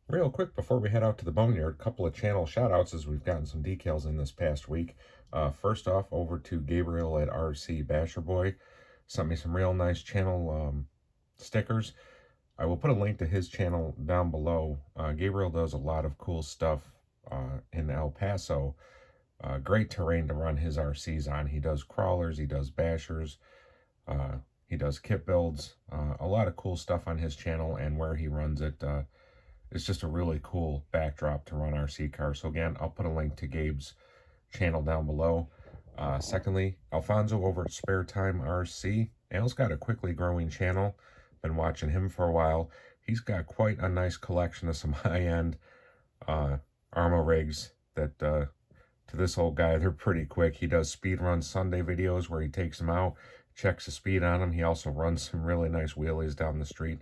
Real quick before we head out to the Boneyard, a couple of channel shout outs as we've gotten some decals in this past week. First off, over to Gabriel at RC Basher Boy. Sent me some real nice channel stickers. I will put a link to his channel down below. Gabriel does a lot of cool stuff in El Paso. Great terrain to run his RCs on. He does crawlers, he does bashers, he does kit builds. A lot of cool stuff on his channel, and where he runs it. It's just a really cool backdrop to run RC cars. So again, I'll put a link to Gabe's channel down below. Secondly, Alfonso over at Spare Time RC. Al's got a quickly growing channel. Been watching him for a while. He's got quite a nice collection of some high-end Arma rigs that, to this old guy, they're pretty quick. He does speedrun Sunday videos where he takes them out, checks the speed on them. He also runs some really nice wheelies down the street.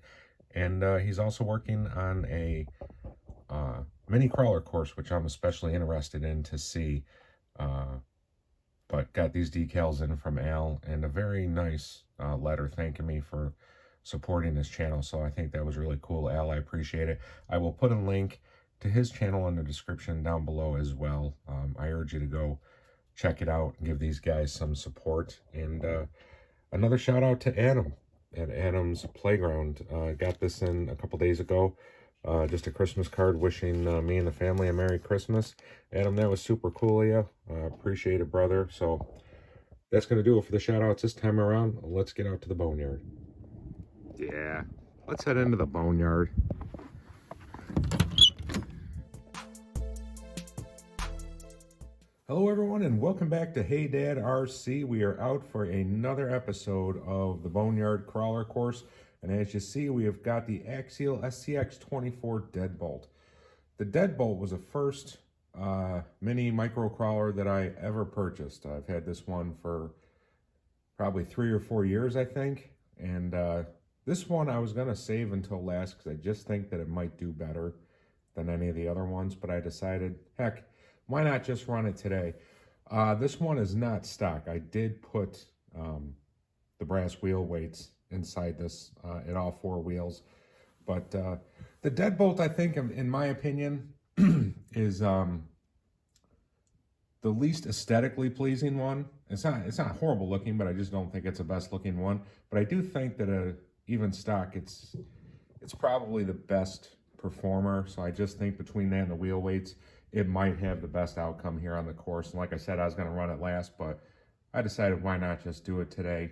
And he's also working on a mini crawler course, which I'm especially interested in to see. But got these decals in from Al, and a very nice letter thanking me for supporting this channel. So I think that was really cool. Al, I appreciate it. I will put a link to his channel in the description down below as well. I urge you to go check it out and give these guys some support. And another shout out to Adam at Adam's Playground. Got this in a couple days ago. Just a Christmas card wishing me and the family a Merry Christmas. Adam, that was super cool of you. Appreciate it, brother. So that's going to do it for the shout outs this time around. Let's get out to the Boneyard. Yeah, let's head into the Boneyard. Hello everyone, and welcome back to Hey Dad RC. We are out for another episode of the Boneyard Crawler Course, and as you see, we have got the Axial scx24 Deadbolt. The Deadbolt was the first mini micro crawler that I ever purchased. I've had this one for probably 3 or 4 years, I think, and this one I was going to save until last because I just think that it might do better than any of the other ones, but I decided, heck, why not just run it today? This one is not stock. I did put the brass wheel weights inside this at all 4 wheels. But the Deadbolt, I think, in my opinion, is the least aesthetically pleasing one. It's not horrible looking, but I just don't think it's the best looking one. But I do think that even stock, it's probably the best performer. So I just think between that and the wheel weights, it might have the best outcome here on the course. And like I said, I was going to run it last, but I decided why not just do it today.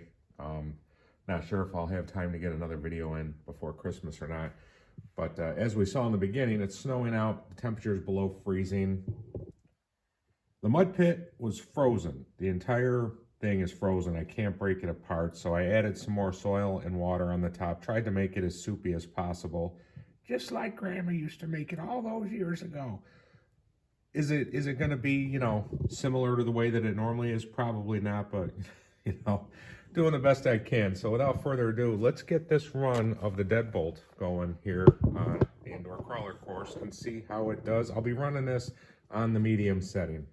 Not sure if I'll have time to get another video in before Christmas or not. But as we saw in the beginning, it's snowing out. The temperature is below freezing. The mud pit was frozen. The entire thing is frozen. I can't break it apart. So I added some more soil and water on the top. Tried to make it as soupy as possible. Just like Grandma used to make it all those years ago. Is it going to be, you know, similar to the way that it normally is? Probably not, but, you know, doing the best I can. So without further ado, let's get this run of the Deadbolt going here on the indoor crawler course and see how it does. I'll be running this on the medium setting.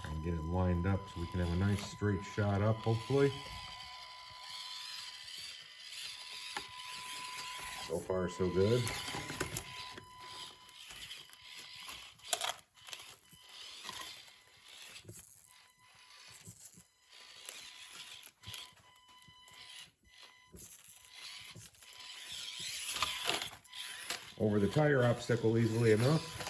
Try and get it lined up so we can have a nice straight shot up, hopefully. So far, so good. Over the tire obstacle easily enough.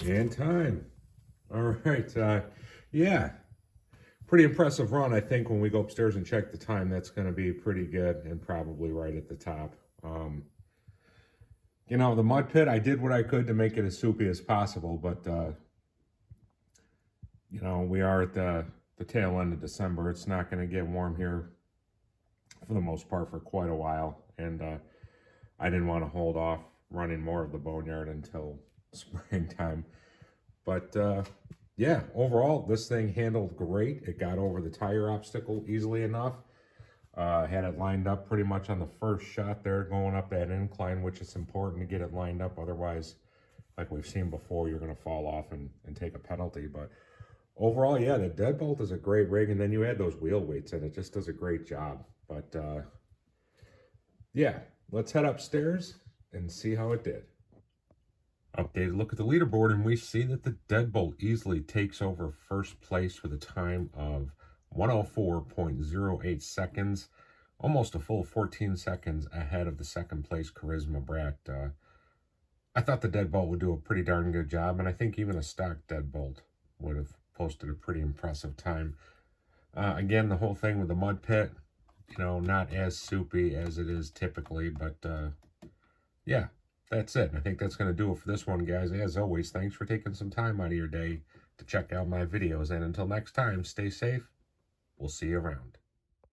And time. All right. Yeah. Pretty impressive run. I think when we go upstairs and check the time, that's going to be pretty good and probably right at the top. You know, the mud pit, I did what I could to make it as soupy as possible, but you know, we are at the tail end of December. It's not going to get warm here for the most part for quite a while. And I didn't want to hold off running more of the Boneyard until springtime. But yeah, overall, this thing handled great. It got over the tire obstacle easily enough. Had it lined up pretty much on the first shot there, going up that incline, which is important to get it lined up. Otherwise, like we've seen before, you're going to fall off and take a penalty. But overall, yeah, the Deadbolt is a great rig. And then you add those wheel weights and it just does a great job. But yeah, let's head upstairs and see how it did. Updated look at the leaderboard, and we see that the Deadbolt easily takes over first place with a time of 104.08 seconds, almost a full 14 seconds ahead of the second place Charisma Brat. I thought the Deadbolt would do a pretty darn good job, and I think even a stock Deadbolt would have posted a pretty impressive time. Again, the whole thing with the mud pit, you know, not as soupy as it is typically, but yeah. That's it. I think that's going to do it for this one, guys. As always, thanks for taking some time out of your day to check out my videos. And until next time, stay safe. We'll see you around.